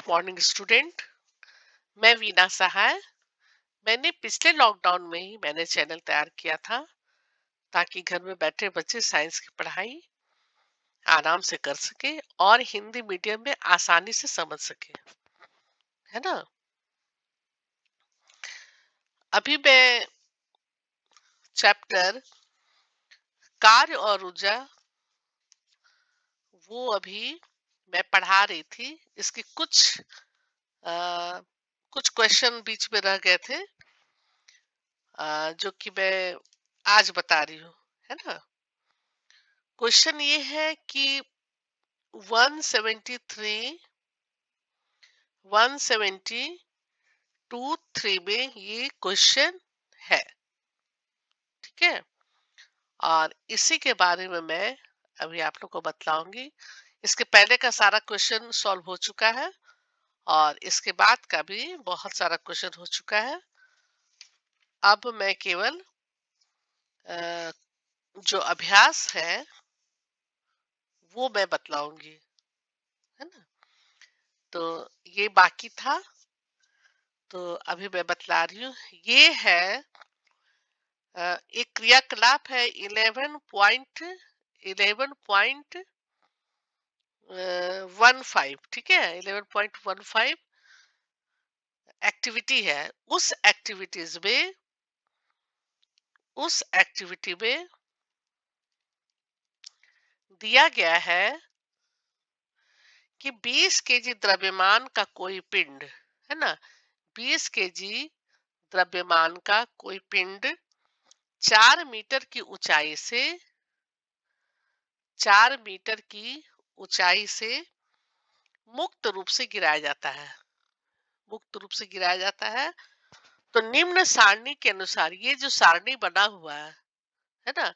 Morning student. मैं वीना सहाय। मैंने पिछले लॉकडाउन में ही मैंने चैनल तैयार किया था ताकि घर में बैठे बच्चे साइंस की पढ़ाई आराम से कर सके और हिंदी मीडियम में आसानी से समझ सके, है ना। अभी मैं चैप्टर कार्य और ऊर्जा वो अभी मैं पढ़ा रही थी। इसके आ, कुछ क्वेश्चन बीच में रह गए थे, जो कि मैं आज बता रही हूँ, है ना। क्वेश्चन ये है कि 173 172 में ये क्वेश्चन है, ठीक है। और इसी के बारे में मैं अभी आप लोग को बतलाऊंगी। इसके पहले का सारा क्वेश्चन सॉल्व हो चुका है और इसके बाद का भी बहुत सारा क्वेश्चन हो चुका है। अब मैं केवल अ, जो अभ्यास है वो मैं बतलाऊंगी, है ना। तो ये बाकी था, तो अभी मैं बतला रही हूँ। ये है एक क्रियाकलाप है 11.15, ठीक है। 11.15 एक्टिविटी है। उस एक्टिविटी में दिया गया है कि 20 केजी द्रव्यमान का कोई पिंड, है ना, 20 केजी द्रव्यमान का कोई पिंड 4 मीटर की ऊंचाई से 4 मीटर की ऊंचाई से मुक्त रूप से गिराया जाता है। मुक्त रूप से गिराया जाता है। तो निम्न सारणी के अनुसार, ये जो सारणी बना हुआ है ना,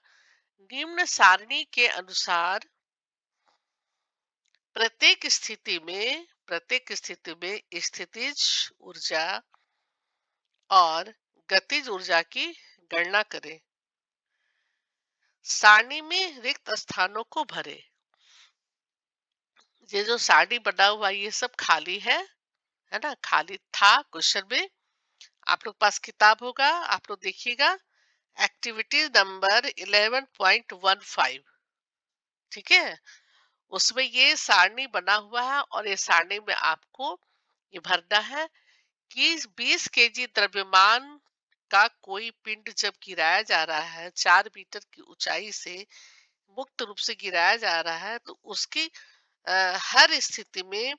निम्न सारणी के अनुसार प्रत्येक स्थिति में स्थितिज ऊर्जा और गतिज ऊर्जा की गणना करें। सारणी में रिक्त स्थानों को भरे। ये जो सारणी बना हुआ ये सब खाली है ना, खाली था क्वेश्चन में। आप लोग पास किताब होगा, आप लोग देखिएगा, एक्टिविटी नंबर 11.15, ठीक है। उसमें ये सारणी बना हुआ है और ये सारणी में आपको ये भरना है कि 20 केजी द्रव्यमान का कोई पिंड जब गिराया जा रहा है 4 मीटर की ऊंचाई से, मुक्त रूप से गिराया जा रहा है, तो उसकी हर स्थिति में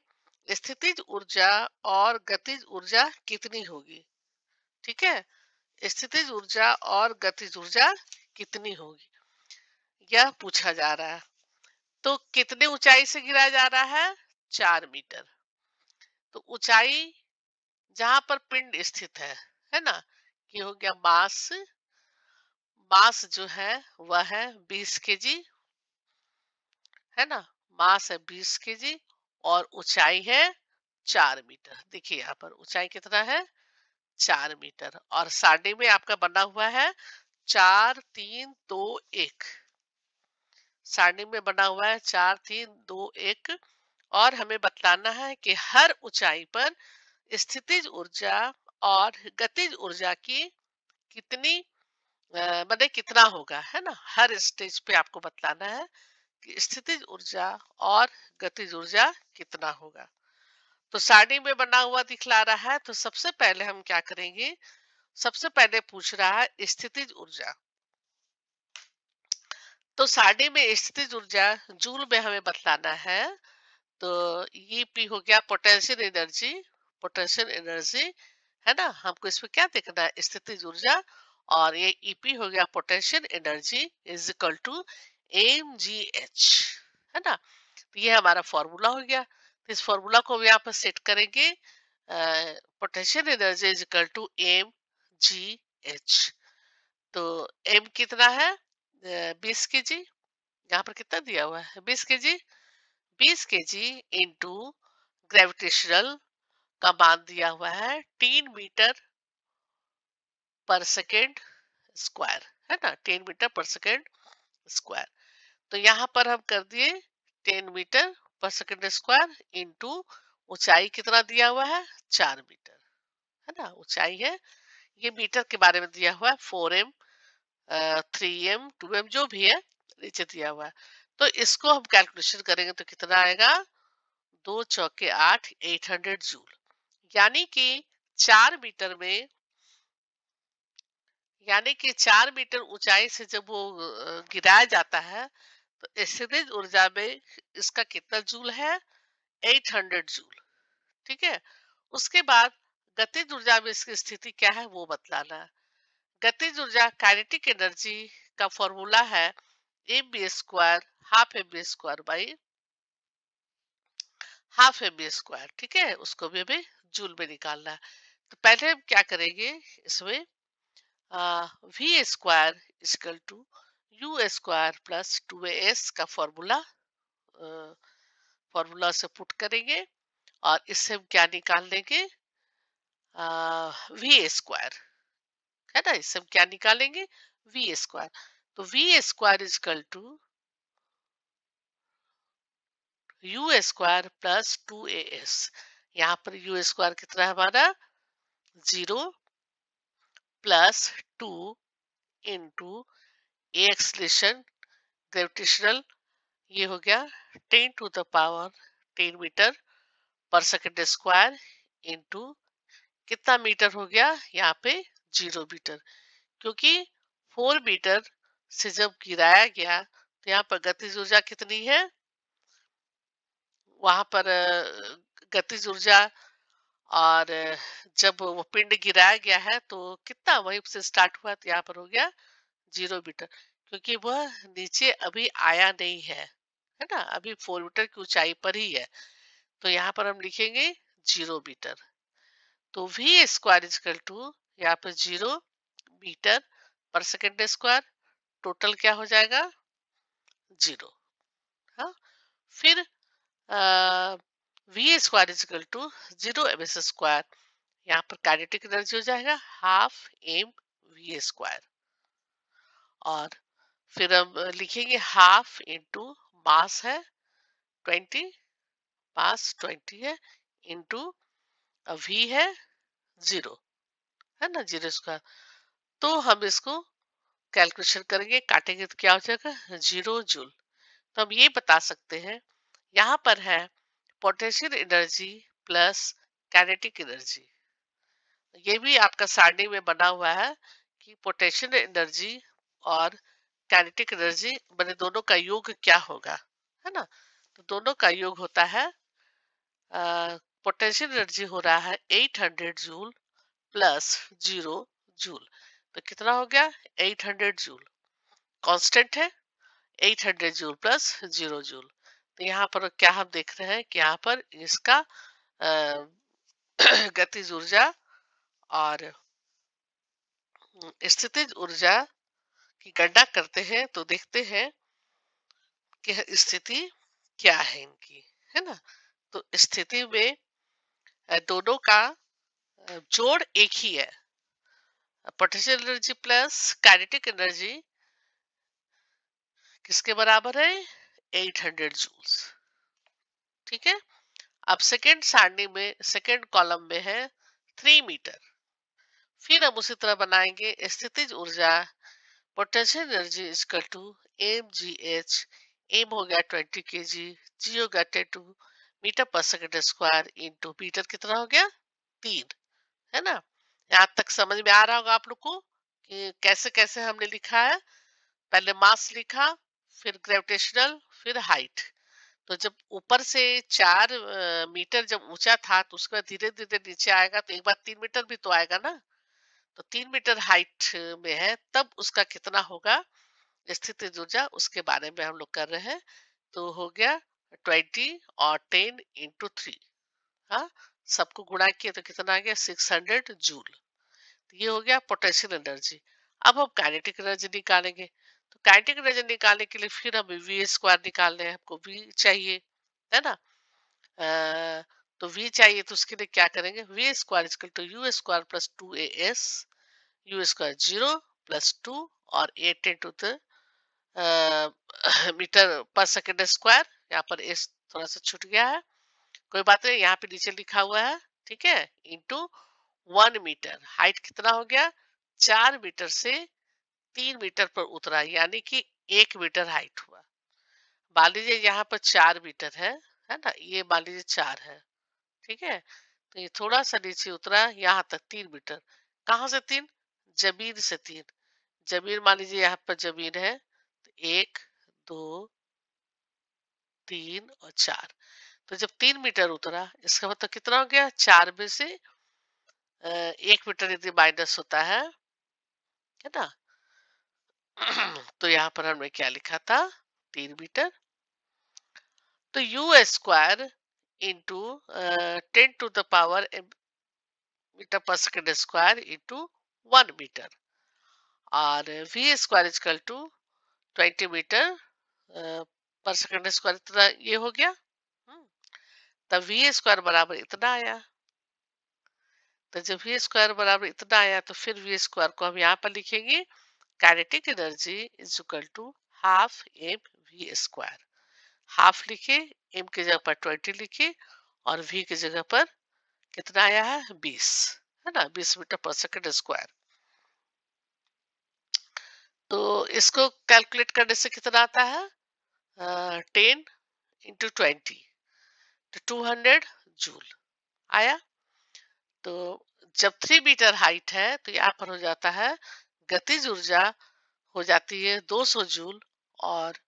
स्थितिज ऊर्जा और गतिज ऊर्जा कितनी होगी, ठीक है। स्थितिज ऊर्जा और गतिज ऊर्जा कितनी होगी, यह पूछा जा रहा है। तो कितने ऊंचाई से गिराया जा रहा है? 4 मीटर। तो ऊंचाई जहां पर पिंड स्थित है ना, ये हो गया मास। मास जो है वह है 20 केजी, है ना। मास है 20 केजी और ऊंचाई है 4 मीटर। देखिए यहाँ पर ऊंचाई कितना है? 4 मीटर। और सारणी में आपका बना हुआ है 4 3 2 1। सारणी में बना हुआ है 4 3 2 1। और हमें बतलाना है कि हर ऊंचाई पर स्थितिज ऊर्जा और गतिज ऊर्जा की कितनी मतलब कितना होगा, है ना। हर स्टेज पे आपको बतलाना है कि स्थितिज ऊर्जा और गतिज ऊर्जा कितना होगा। तो सारणी में बना हुआ दिखला रहा है, तो सबसे पहले हम क्या करेंगे, सबसे पहले पूछ रहा है स्थितिज ऊर्जा। तो सारणी में स्थितिज ऊर्जा जूल में हमें बतलाना है। तो ये पी हो गया पोटेंशियल एनर्जी। पोटेंशियल एनर्जी, है ना। हमको इसमें क्या देखना है? स्थितिज ऊर्जा। और ये ईपी हो गया potential energy is equal to M G H, है ना। तो ये हमारा फॉर्मूला हो गया। तो इस फॉर्मूला को भी यहाँ पर सेट करेंगे। Potential energy is equal to M G H. तो एम कितना है? 20 केजी। यहाँ पर कितना दिया हुआ है? 20 केजी। 20 केजी इंटू ग्रेविटेशनल का मान दिया हुआ है 10 मीटर पर सेकेंड स्क्वायर, है ना। 10 मीटर पर सेकेंड स्क्वायर। तो यहाँ पर हम कर दिए 10 मीटर पर सेकेंड स्क्वायर इंटू ऊंचाई कितना दिया हुआ है, 4 मीटर, है ना, ऊंचाई है। ये मीटर के बारे में दिया हुआ है, 4m, 3m, 2m जो भी है नीचे दिया हुआ है। तो इसको हम कैलकुलेशन करेंगे तो कितना आएगा, 2 चौके 8, 800 जूल। यानी कि 4 मीटर में, यानी कि 4 मीटर ऊंचाई से जब वो गिराया जाता है तो स्थितिज ऊर्जा में इसका कितना जूल है, 800 जूल। ठीक है। उसके बाद गतिज ऊर्जा में इसकी स्थिति क्या है वो बतलाना है। गतिज ऊर्जा काइनेटिक एनर्जी का फॉर्मूला है mv² half mv² by half mv²। ठीक है, उसको भी हमें जूल में निकालना है। तो पहले हम क्या करेंगे, इसमें v² equal to u² plus 2as का फॉर्मूला से पुट करेंगे और इससे हम क्या निकाल लेंगे, v² है ना, इससे हम क्या निकालेंगे, v²। तो v² equal to u² plus 2as। यहाँ पर u² कितना है हमारा, 0 प्लस 2 इंटू ए एक्सलेशन ग्रेविटेशनल, ये हो गया 10⁻10 मीटर पर सेकंड स्क्वायर इंटू कितना मीटर हो गया यहाँ पे, 0 मीटर। क्योंकि 4 मीटर से जब गिराया गया तो यहाँ पर गतिज ऊर्जा कितनी है, वहां पर गतिज ऊर्जा, और जब वो पिंड गिराया गया है तो कितना वहीं से स्टार्ट हुआ, तो यहाँ पर हो गया 0 मीटर। क्योंकि वह नीचे अभी आया नहीं है ना, अभी 4 मीटर की ऊंचाई पर ही है। तो यहाँ पर हम लिखेंगे 0 मीटर। तो v² इक्वल टू यहाँ पर 0 मीटर पर सेकेंड स्क्वायर, टोटल क्या हो जाएगा, 0। हाँ, फिर v² इक्वल टू 0 ms², यहाँ पर काइनेटिक एनर्जी हो जाएगा हाफ mv²। और फिर हम लिखेंगे हाफ इंटू मास है 20, मास 20 है, इंटू v है 0, है ना, 0²। तो हम इसको कैलकुलेशन करेंगे, काटेंगे तो क्या हो जाएगा, 0 जूल। तो हम ये बता सकते हैं, यहाँ पर है potential energy plus kinetic energy. ये भी आपका सारणी में बना हुआ है कि पोटेंशियल एनर्जी और काइनेटिक एनर्जी मैंने दोनों का योग क्या होगा, है ना। तो दोनों का योग होता है, पोटेंशियल एनर्जी हो रहा है 800 जूल प्लस 0 जूल। तो कितना हो गया, 800 जूल, कांस्टेंट है, 800 जूल प्लस 0 जूल। तो यहाँ पर क्या हम देख रहे हैं कि यहाँ पर इसका गतिज ऊर्जा और स्थितिज ऊर्जा की गणना करते हैं तो देखते हैं कि स्थिति क्या है इनकी, है ना। तो स्थिति में दोनों का जोड़ एक ही है, potential energy plus kinetic energy किसके बराबर है, 800 जूल्स। ठीक है। अब सेकेंड सारणी में सेकेंड कॉलम में है 3 मीटर। फिर हम उसी तरह बनाएंगे, स्थितिज ऊर्जा potential energy equal to mgh, M हो गया 20 kg, जी हो गया 10 मीटर पर सेकेंड स्क्वायर इंटू मीटर कितना हो गया, 3, है ना। यहाँ तक समझ में आ रहा होगा आप लोग को कि कैसे कैसे हमने लिखा है। पहले मास लिखा, फिर ग्रेविटेशनल, फिर हाइट। तो जब ऊपर से 4 मीटर जब ऊंचा था तो उसके बाद धीरे धीरे नीचे आएगा तो एक बार 3 मीटर भी तो आएगा ना। तो 3 मीटर हाइट में है तब उसका कितना होगा स्थितिज ऊर्जा, उसके बारे में हम लोग कर रहे हैं। तो हो गया 20 और 10 × 3। हाँ, सबको गुणा किए तो कितना आ गया, 600 जूल। ये हो गया पोटेंशियल एनर्जी। अब हम काइनेटिक एनर्जी निकालेंगे। तो काइनेटिक एनर्जी निकालने के लिए फिर हम v² निकालने हैं, हमको v चाहिए, है ना। तो v चाहिए तो उसके लिए क्या करेंगे, v² equal to u² plus 2as, u² 0 plus 2 और 8 इंटू द मीटर पर सेकेंड स्क्वायर, यहाँ पर एस थोड़ा सा छूट गया है, कोई बात नहीं, यहाँ पे नीचे लिखा हुआ है, ठीक है, इंटू 1 मीटर। हाइट कितना हो गया, 4 मीटर से 3 मीटर पर उतरा, यानी कि 1 मीटर हाइट हुआ। मान लीजिए यहाँ पर 4 मीटर है ना, ये मान लीजिए 4 है, ठीक है। तो ये थोड़ा सा नीचे उतरा यहाँ तक 3 मीटर। कहाँ से 3, जमीन से 3। जमीन मान लीजिए यहाँ पर जमीन है, तो 1 2 3 और 4। तो जब 3 मीटर उतरा, इसका मतलब कितना हो गया, 4 में से 1 मीटर यदि माइनस होता है ना, तो यहाँ पर हमने क्या लिखा था, 3 मीटर। तो U square into 10 to the power metre पर सेकेंड स्क्वायर इंटू 1 मीटर, और V square is equal to 20 metre पर सेकेंड स्क्वायर, इतना ये हो गया। तब वी स्क्वायर बराबर इतना आया। तो जब वी स्क्वायर बराबर इतना आया, तो फिर वी स्क्वायर को हम यहाँ पर लिखेंगे, kinetic energy is equal to half M V square. Half लिखे, एम की जगह पर 20 लिखे, और वी की जगह पर कितना आया है, 20, है ना, 20 मीटर पर सेकेंड स्क्वायर। तो इसको कैलकुलेट करने से कितना आता है, 10 इंटू 20, तो 200 जूल आया। तो जब 3 मीटर हाइट है, तो यहाँ पर हो जाता है गतिज ऊर्जा हो जाती है 200 जूल, और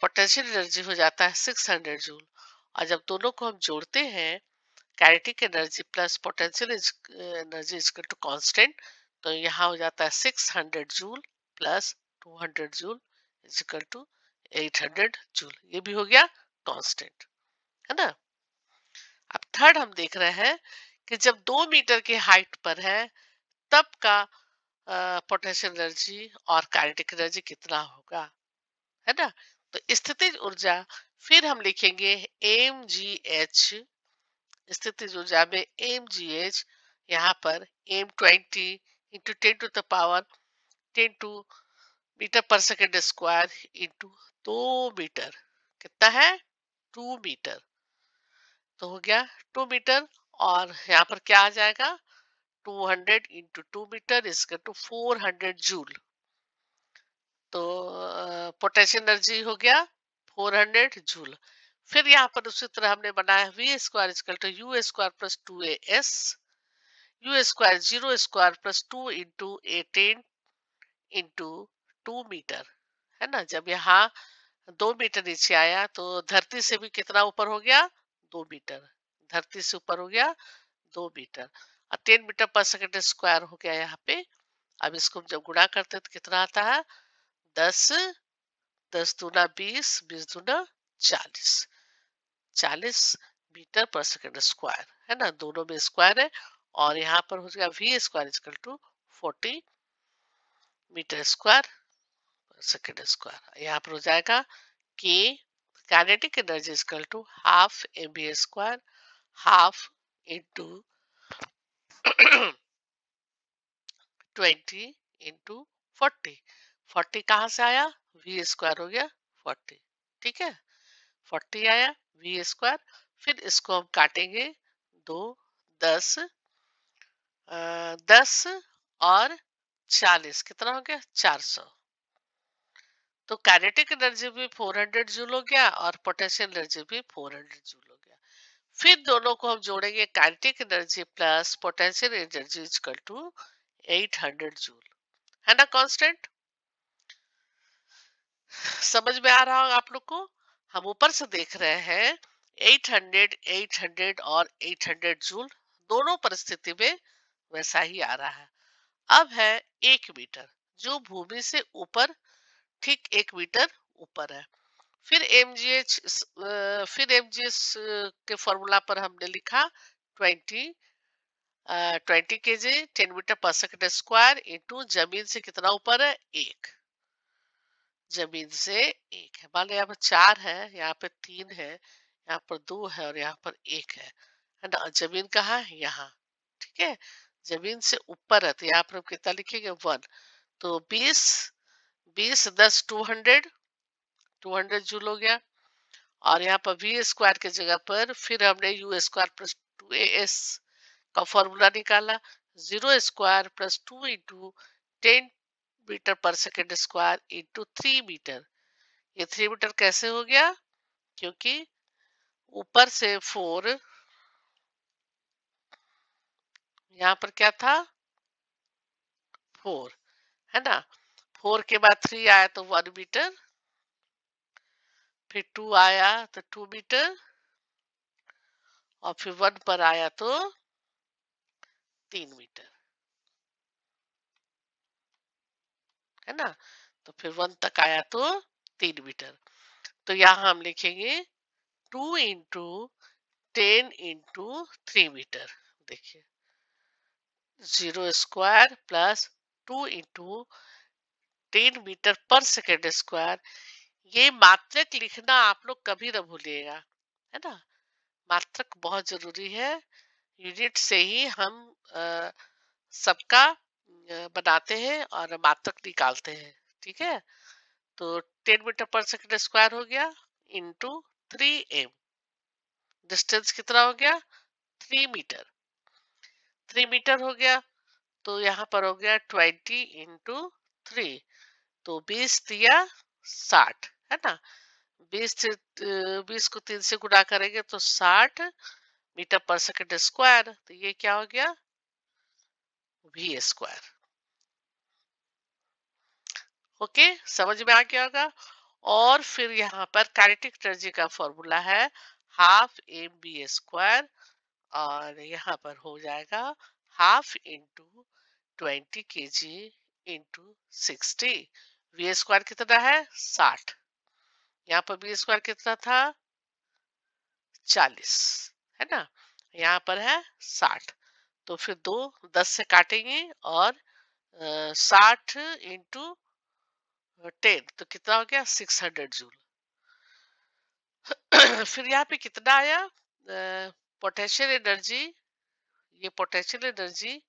पोटेंशियल एनर्जी हो जाता है 600 जूल। और जब दोनों को हम जोड़ते हैं, kinetic energy plus potential energy equal to constant, तो यहाँ हो जाता है 600 joule plus 200 joule equal to 800 joule. ये भी हो गया कांस्टेंट, है ना। अब थर्ड हम देख रहे हैं कि जब 2 मीटर की हाइट पर है, तब का पोटेंशियल एनर्जी और काइनेटिक एनर्जी कितना होगा, है ना। तो स्थितिज ऊर्जा फिर हम लिखेंगे एम जी एच। स्थितिज ऊर्जा में एम जी एच, यहाँ पर M 20 into 10 to the power 10 to metre पर सेकेंड स्क्वायर इंटू 2 मीटर, कितना है, 2 मीटर। तो हो गया 2 मीटर, और यहाँ पर क्या आ जाएगा, 200 इंटू 2 मीटर इसका टू 400 जूल। तो पोटेंशियल एनर्जी हो गया 400 जूल। फिर यहाँ पर उसी तरह हमने बनाया V square equal to U square plus 2 AS, U square 0 square plus 2 into 18 into 2 metre, है ना। जब यहाँ 2 मीटर नीचे आया, तो धरती से भी कितना ऊपर हो गया, 2 मीटर। धरती से ऊपर हो गया 2 मीटर, और 10 मीटर पर सेकेंड स्क्वायर हो गया यहाँ पे। अब इसको हम जब गुणा करते हैं, तो कितना आता है, 10, 10 दूना 20, 20 दूना 40, 40 मीटर पर सेकेंड स्क्वायर, है ना, दोनों में स्क्वायर है। और यहाँ पर हो जाएगा V square equal to 40 metre square पर सेकेंड स्क्वायर। यहाँ पर हो जाएगा कि kinetic energy equal to half M V square, half into 20 into 40। 40 कहाँ से आया, वी स्क्वायर हो गया 40, ठीक है, 40 आया वी स्क्वायर। फिर इसको हम काटेंगे, 2, 10, 10 और 40, कितना हो गया, 400। तो काइनेटिक एनर्जी भी 400 जूल हो गया, और पोटेंशियल एनर्जी भी 400 जूल हो गया। फिर दोनों को हम जोड़ेंगे, kinetic energy plus potential energy equal to 800 joule, है ना, कांस्टेंट। समझ में आ रहा होगा आप लोग को। हम ऊपर से देख रहे हैं 800, 800 और 800 जूल, दोनों परिस्थिति में वैसा ही आ रहा है। अब है 1 मीटर, जो भूमि से ऊपर ठीक 1 मीटर ऊपर है। फिर एमजीएच, फिर एमजीएच के फॉर्मूला पर हमने लिखा 20 केजी 10 मीटर पर सेकेंड स्क्वायर इंटू जमीन से कितना ऊपर है, 1, जमीन से 1 है। मान लो यहाँ पर 4 है, यहाँ पे 3 है, यहाँ पर 2 है, और यहाँ पर 1 है ना। जमीन कहाँ है, यहाँ, ठीक है, जमीन से ऊपर है। तो यहाँ पर हम कितना लिखेंगे, 1। तो 20, 20 10 200, 200 जूल हो गया। और यहाँ पर वी स्क्वायर की जगह पर फिर हमने यू स्क्वायर प्लस 2as का फॉर्मूला निकाला। 0 स्क्वायर प्लस 2 × 10 मीटर पर सेकेंड स्क्वायर इंटू 3 मीटर। ये 3 मीटर कैसे हो गया? क्योंकि ऊपर से 4, यहाँ पर क्या था? 4, है ना। 4 के बाद 3 आया तो 1 मीटर, फिर 2 आया तो 2 मीटर, और फिर 1 पर आया तो 3 मीटर, है ना। तो फिर 1 तक आया तो 3 मीटर। तो यहाँ हम लिखेंगे 2 × 10 × 3 मीटर। देखिए 0 स्क्वायर प्लस 2 × 10 मीटर पर सेकेंड स्क्वायर। ये मात्रक लिखना आप लोग कभी ना भूलिएगा, है ना। मात्रक बहुत जरूरी है। यूनिट से ही हम सबका बनाते हैं और मात्रक निकालते हैं। ठीक है। तो 10 मीटर पर सेकेंड स्क्वायर हो गया इंटू 3m। डिस्टेंस कितना हो गया? 3 मीटर। 3 मीटर हो गया तो यहाँ पर हो गया 20 × 3। तो 20 × 3 = 60, है ना। 20 को 3 से गुणा करेंगे तो 60 मीटर पर सेकेंड स्क्वायर। तो ये क्या हो गया? We square. ओके, समझ में आ गया होगा। और फिर यहाँ पर काइनेटिक एनर्जी का फॉर्मूला है 12 mv², और यहाँ पर हो जाएगा 12 × 20 kg इंटू 60। वी स्क्वायर कितना है? 60। यहाँ पर वी स्क्वायर कितना था? 40, है ना। यहाँ पर है 60। तो फिर 2 10 से काटेंगे और 60 × 10 तो कितना हो गया? 600 जूल। फिर यहाँ पे कितना आया? पोटेंशियल एनर्जी, ये potential energy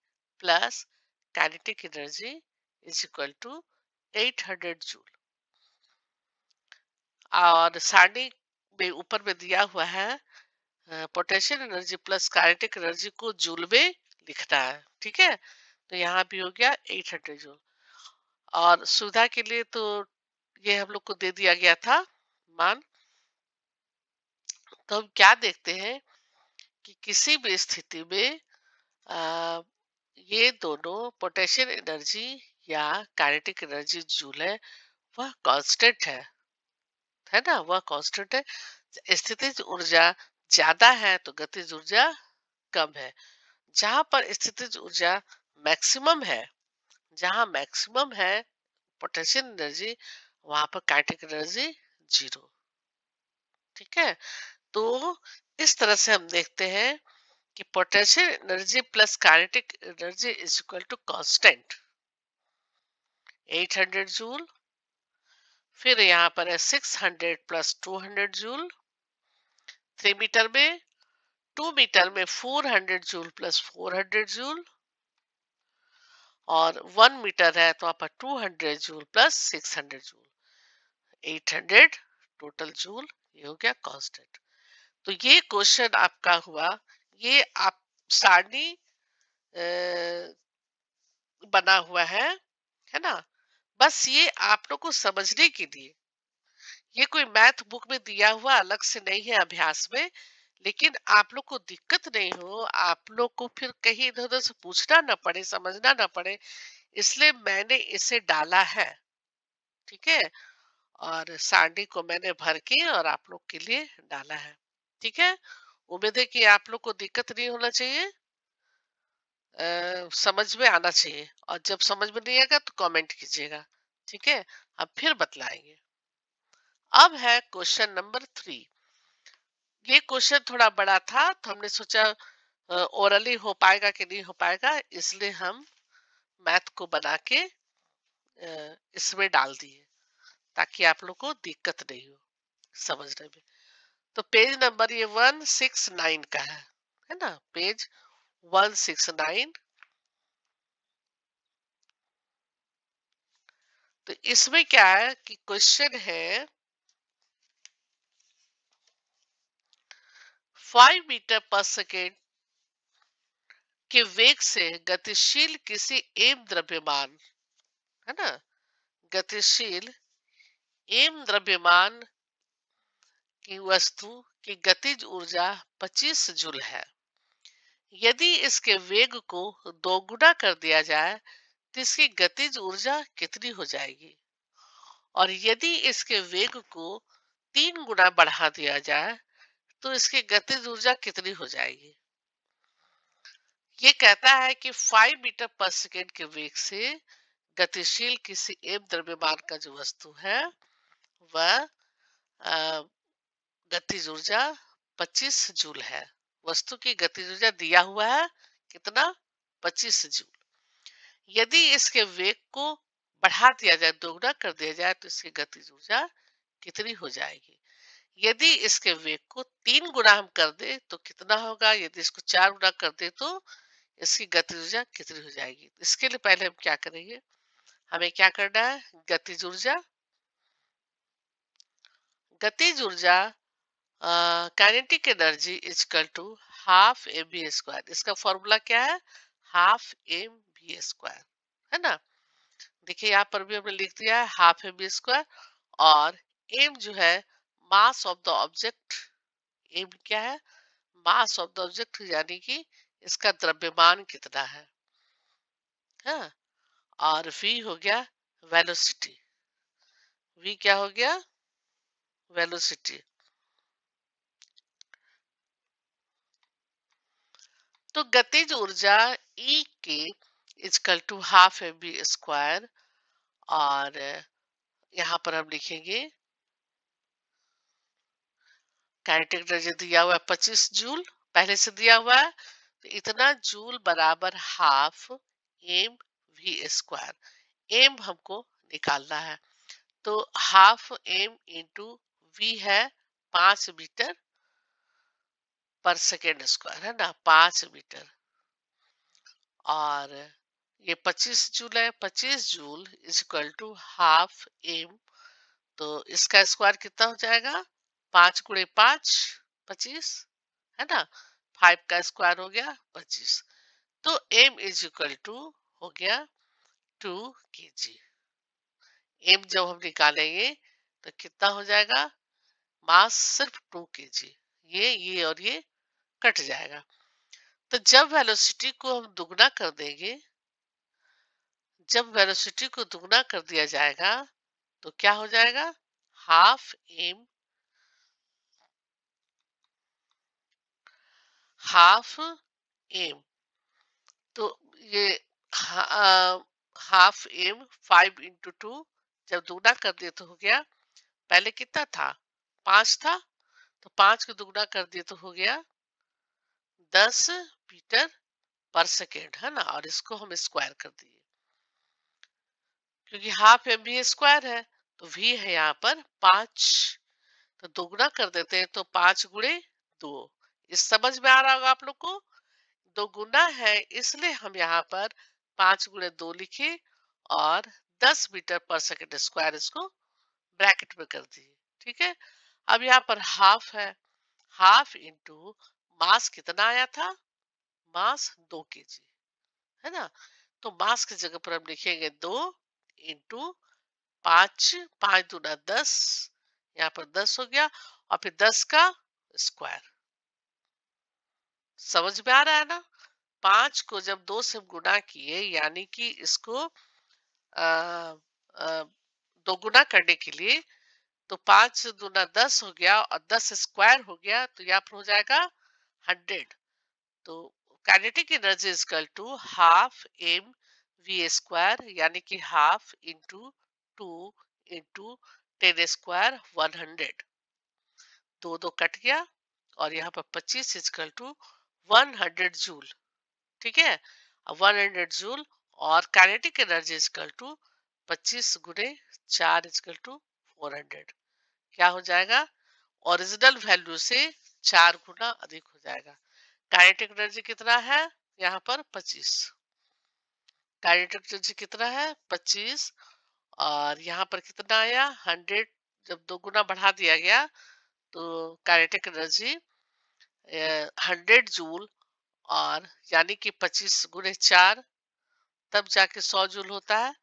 plus kinetic energy is equal to 800 joule. और सारणी में ऊपर में दिया हुआ है potential energy plus kinetic energy को जूल में लिखना है। ठीक है। तो यहाँ भी हो गया 800 जूल। और सुविधा के लिए तो ये हम लोग को दे दिया गया था मान। तो हम क्या देखते हैं कि किसी भी स्थिति में आ, ये दोनों पोटेंशियल एनर्जी या काइनेटिक एनर्जी जूल है, वह कांस्टेंट है ना, वह कांस्टेंट है। स्थितिज ऊर्जा ज्यादा है तो गतिज ऊर्जा कम है। जहां पर स्थितिज ऊर्जा मैक्सिमम है, जहां मैक्सिमम है पोटेंशियल एनर्जी, वहां पर काइनेटिक एनर्जी 0। ठीक है। तो इस तरह से हम देखते हैं कि potential energy plus kinetic energy is equal to constant 800 joule. फिर यहाँ पर है 600 प्लस 200 जूल 3 मीटर में। 2 मीटर में 400 जूल प्लस 400 जूल, और 1 मीटर है तो वहां पर 200 joule plus 600 joule, 800 total joule. ये हो गया कांस्टेंट। तो ये क्वेश्चन आपका हुआ। ये आप सारणी बना हुआ है ना। बस ये आप लोग को समझने के लिए, ये कोई मैथ बुक में दिया हुआ अलग से नहीं है अभ्यास में। लेकिन आप लोग को दिक्कत नहीं हो, आप लोग को फिर कहीं इधर उधर से पूछना ना पड़े, समझना ना पड़े, इसलिए मैंने इसे डाला है। ठीक है। और सारणी को मैंने भर के और आप लोग के लिए डाला है। ठीक है। उम्मीद है कि आप लोग को दिक्कत नहीं होना चाहिए, समझ में आना चाहिए। और जब समझ में नहीं आएगा तो कमेंट कीजिएगा। ठीक है। अब फिर बतलाएंगे। अब है क्वेश्चन नंबर 3। ये क्वेश्चन थोड़ा बड़ा था तो हमने सोचा ओरली हो पाएगा कि नहीं हो पाएगा, इसलिए हम मैथ को बना के इसमें डाल दिए ताकि आप लोग को दिक्कत नहीं हो समझने में। तो पेज नंबर ये 169 का है ना, पेज 169। तो इसमें क्या है कि क्वेश्चन है 5 मीटर पर सेकेंड के वेग से गतिशील किसी एम द्रव्यमान, है ना, गतिशील एम द्रव्यमान की वस्तु की गतिज ऊर्जा 25 जूल है। यदि इसके वेग को दोगुना कर दिया जाए तो इसकी गतिज ऊर्जा कितनी हो जाएगी, और यदि इसके वेग को 3 गुना बढ़ा दिया जाए तो इसकी गतिज ऊर्जा कितनी हो जाएगी। ये कहता है कि 5 मीटर पर सेकेंड के वेग से गतिशील किसी एम द्रव्यमान का जो वस्तु है वह अ, गतिज ऊर्जा 25 जूल है। वस्तु की गतिज ऊर्जा दिया हुआ है कितना, 25 जूल। यदि इसके वेग को बढ़ा दिया जाए, दोगुना कर दिया जाए तो इसकी गतिज ऊर्जा कितनी हो जाएगी। यदि इसके वेग को 3 गुना हम कर दे तो कितना होगा, यदि इसको 4 गुना कर दे तो इसकी गतिज ऊर्जा कितनी हो जाएगी। इसके लिए पहले हम क्या करेंगे, हमें क्या करना है, गतिज ऊर्जा, गतिज ऊर्जा kinetic energy is equal to half M V square. इसका फॉर्मूला क्या है, हाफ एम बी स्क्वायर, है ना। देखिए यहाँ पर भी हमने लिख दिया है हाफ एम बी स्क्वायर, और एम जो है mass of the object, M क्या है, मास ऑफ द ऑब्जेक्ट, यानी कि इसका द्रव्यमान कितना है, हाँ। और v हो गया वेलोसिटी, v क्या हो गया, वेलोसिटी। तो गतिज ऊर्जा E के is equal to half M V square, और यहाँ पर हम लिखेंगे काइनेटिक एनर्जी दिया हुआ है 25 जूल, पहले से दिया हुआ है, तो इतना जूल बराबर half M V square. M हमको निकालना है, तो हाफ एम इंटू वी है 5 मीटर पर सेकेंड स्क्वायर, है ना, 5 मीटर, और ये 25 जूल है, 25 joule is equal to half M, तो इसका स्क्वायर कितना हो जाएगा, 5 गुणे 5 25, है ना, 5 का स्क्वायर हो गया 25, तो एम इज इक्वल टू हो गया 2 kg। एम जब हम निकालेंगे तो कितना हो जाएगा, मास सिर्फ 2 kg, ये और ये कट जाएगा। तो जब वेलोसिटी को हम दुगना कर देंगे, जब वेलोसिटी को दुगना कर दिया जाएगा तो क्या हो जाएगा, हाफ एम, हाफ एम, तो ये हाफ एम 5 इंटू 2, जब दुगना कर दिए तो हो गया, पहले कितना था, 5 था, तो 5 को दुगना कर दिए तो हो गया 10 मीटर पर सेकेंड, है ना, और इसको हम स्क्वायर कर दिए क्योंकि हाफ एम भी स्क्वायर है, तो वी है यहाँ पर 5, तो दोगुना कर देते हैं तो 5 गुणे 2। इस समझ में आ रहा होगा आप लोग को, दो गुना है इसलिए हम यहाँ पर 5 गुणे 2 लिखे, और 10 मीटर पर सेकेंड स्क्वायर इसको ब्रैकेट में कर दिए, ठीक है। अब यहाँ पर हाफ है, हाफ इंटू मास कितना आया था, मास 2 kg, है ना, तो मास की जगह पर हम लिखेंगे 2 इंटू 5, 5 दूना 10, यहाँ पर 10 हो गया, और फिर 10 का स्क्वायर। समझ में आ रहा है ना, 5 को जब 2 से गुना किए, यानी कि इसको आ, आ, दो गुना करने के लिए, तो 5 दूना 10 हो गया, और 10 स्क्वायर हो गया, तो यहाँ पर हो जाएगा 100। तो kinetic energy is equal to half M V square, यानी कि हाफ इंटू 2 इंटू 10 स्क्वायर 100, दो दो कट गया, और यहाँ पर 25 इजकल टू 100 जूल, ठीक है, 100 जूल, और काइनेटिक एनर्जी इजकल टू 25 गुणे 4 इजकल टू 400, क्या हो जाएगा, ओरिजिनल वैल्यू से 4 गुना अधिक हो जाएगा। काइनेटिक एनर्जी कितना है, यहाँ पर 25, काइनेटिक एनर्जी कितना है 25, और यहाँ पर कितना आया 100, जब 2 गुना बढ़ा दिया गया तो काइनेटिक एनर्जी 100 जूल, और यानी कि 25 × 4, तब जाके 100 जूल होता है।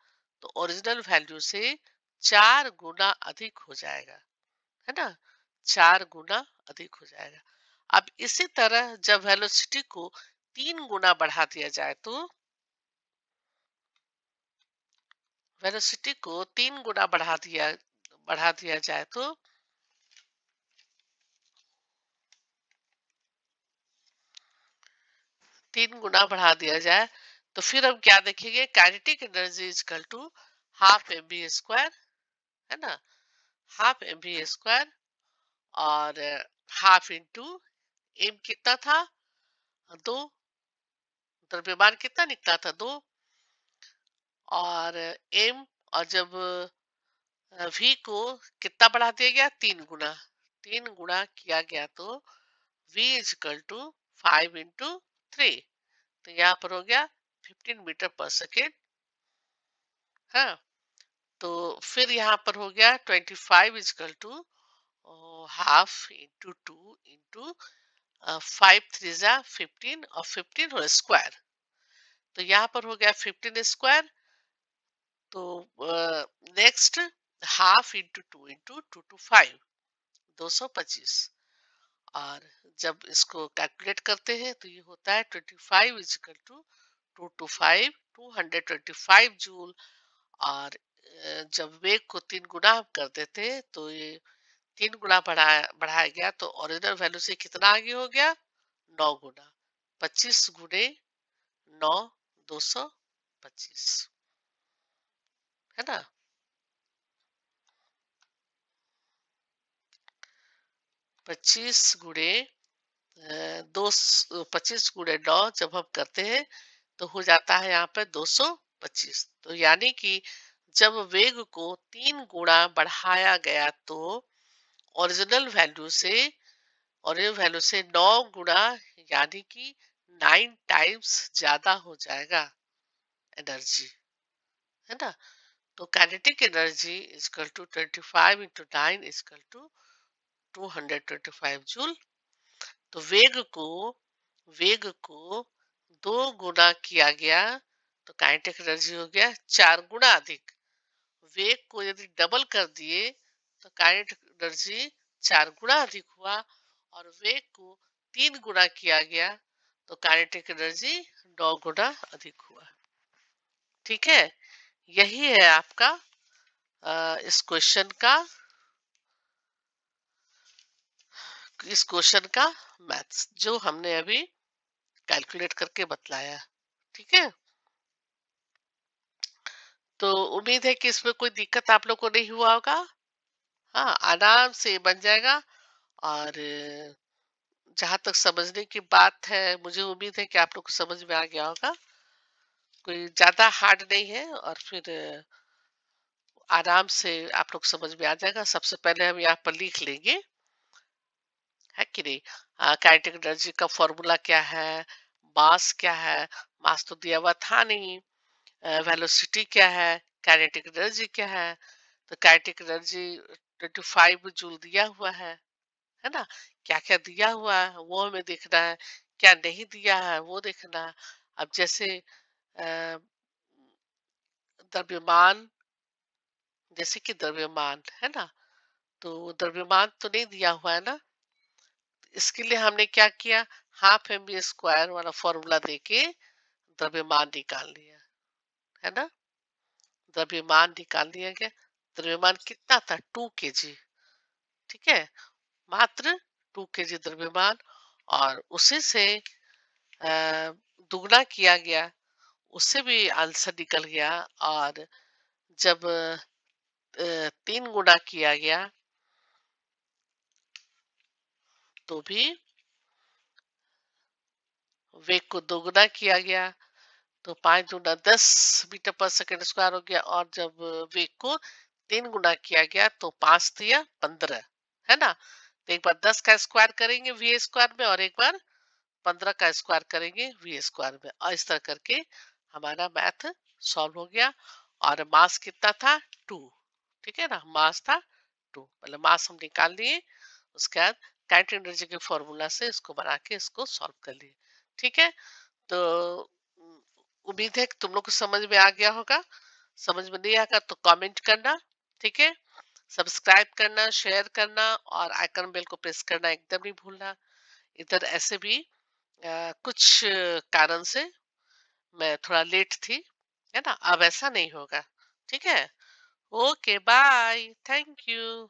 तो ओरिजिनल वैल्यू से 4 गुना अधिक हो जाएगा, है ना। 4 गुना अधिक हो जाएगा। अब इसी तरह जब वेलोसिटी को 3 गुना बढ़ा दिया जाए तो, वेलोसिटी को 3 गुना बढ़ा दिया जाए तो 3 गुना बढ़ा दिया जाए, तो फिर हम क्या देखेंगे, kinetic energy is equal to half M V square, है ना। हाफ एम बी स्क्वायर, और हाफ इंटू एम कितना था, 2, द्रव्यमान कितना निकला था, 2, और एम, और जब वी को कितना बढ़ा दिया गया, 3 गुना, 3 गुना किया गया तो v इजकल टू 5 × 3, तो यहाँ पर हो गया 15 मीटर पर सेकेंड। हाँ, तो फिर यहाँ पर हो गया 25 is equal to half into 2 into 5 × 3 = 15, और 15 होल स्क्वायर, तो यहाँ पर हो गया 15 स्क्वायर। तो next, half into 2 into 2 to 5, 225, और जब इसको कैलकुलेट करते हैं तो ये होता है 25 इजकल टू 2 to 5, 225 जूल। और जब वेग को 3 गुना हम कर देते हैं तो ये 3 गुना बढ़ाया गया, तो ओरिजिनल वैल्यू से कितना आगे हो गया, 9 गुना। 25 × 9, 225, है ना। 25 × 9 जब हम करते हैं तो हो जाता है यहाँ पे 225। तो यानी कि जब वेग को 3 गुना बढ़ाया गया तो ओरिजिनल वैल्यू से ओरिजिनल वैल्यू से 9 गुना, यानी कि 9 टाइम्स ज्यादा हो जाएगा एनर्जी, है ना। तो kinetic energy is equal to 25 × 9 = 225 joule. तो वेग को 2 गुना किया गया तो काइनेटिक एनर्जी हो गया 4 गुना अधिक। वेग को यदि डबल कर दिए तो काइनेटिक एनर्जी 4 गुना अधिक हुआ, और वेग को 3 गुना किया गया तो काइनेटिक एनर्जी 9 गुना अधिक हुआ। ठीक है, यही है आपका इस क्वेश्चन का मैथ्स, जो हमने अभी कैलकुलेट करके बतलाया। ठीक है, तो उम्मीद है कि इसमें कोई दिक्कत आप लोग को नहीं हुआ होगा। हाँ, आराम से बन जाएगा। और जहां तक समझने की बात है, मुझे उम्मीद है कि आप लोग को समझ में आ गया होगा। कोई ज्यादा हार्ड नहीं है, और फिर आराम से आप लोग समझ में आ जाएगा। सबसे पहले हम यहाँ पर लिख लेंगे, है कि नहीं। काइनेटिक एनर्जी का फॉर्मूला क्या है, मास क्या है, मास तो दिया हुआ था नहीं, वेलोसिटी क्या है, काइनेटिक एनर्जी क्या है। तो काइनेटिक एनर्जी 25 जूल दिया हुआ है ना। क्या क्या दिया हुआ है वो हमें देखना है, क्या नहीं दिया है वो देखना है। अब जैसे अ, द्रव्यमान, जैसे कि द्रव्यमान है ना, तो द्रव्यमान तो नहीं दिया हुआ है ना। इसके लिए हमने क्या किया, हाफ एम बी स्क्वायर वाला फॉर्मूला देके द्रव्यमान निकाल लिया, है ना। द्रव्यमान निकाल लिया गया। द्रव्यमान कितना था, 2 kg। ठीक है, मात्र 2 kg द्रव्यमान, और उसी से दुगना किया गया, उससे भी आंसर निकल गया। और जब 3 गुना किया गया तो भी वेग को 2 गुना किया गया, तो 5 × 10 मीटर पर सेकंड स्क्वायर हो गया। और जब वेग को 3 गुना किया गया तो 5×3 = 15, है ना। तो एक बार 10 का स्क्वायर करेंगे वी स्क्वायर में, और एक बार 15 का स्क्वायर करेंगे वी स्क्वायर में, और इस तरह करके हमारा मैथ सॉल्व हो गया। और मास कितना था, 2। ठीक है ना, मास था 2, मतलब मास हम निकाल लिए। उसके बाद काइनेटिक एनर्जी के फॉर्मूला से इसको बना के इसको सॉल्व कर लिए। ठीक है, तो उम, उम्मीद है कि तुम लोग को समझ में आ गया होगा। समझ में नहीं आएगा तो कमेंट करना। ठीक है, सब्सक्राइब करना, शेयर करना और आइकन बेल को प्रेस करना एकदम नहीं भूलना। इधर ऐसे भी कुछ कारण से मैं थोड़ा लेट थी, है ना? अब ऐसा नहीं होगा। ठीक है? Okay, bye, thank you.